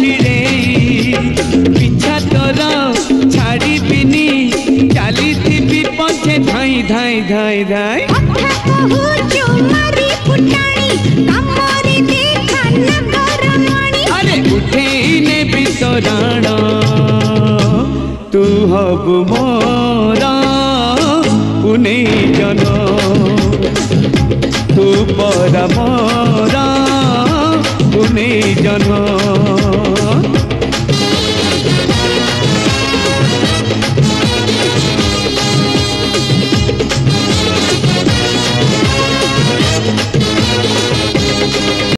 भिड़े पिछा तोर छाड़ी बिनी चली थी पछे धाई धाई धाई धाई अरे उठे ने भी तो राण तू हबु मोरा पुने जन तू पर मोरा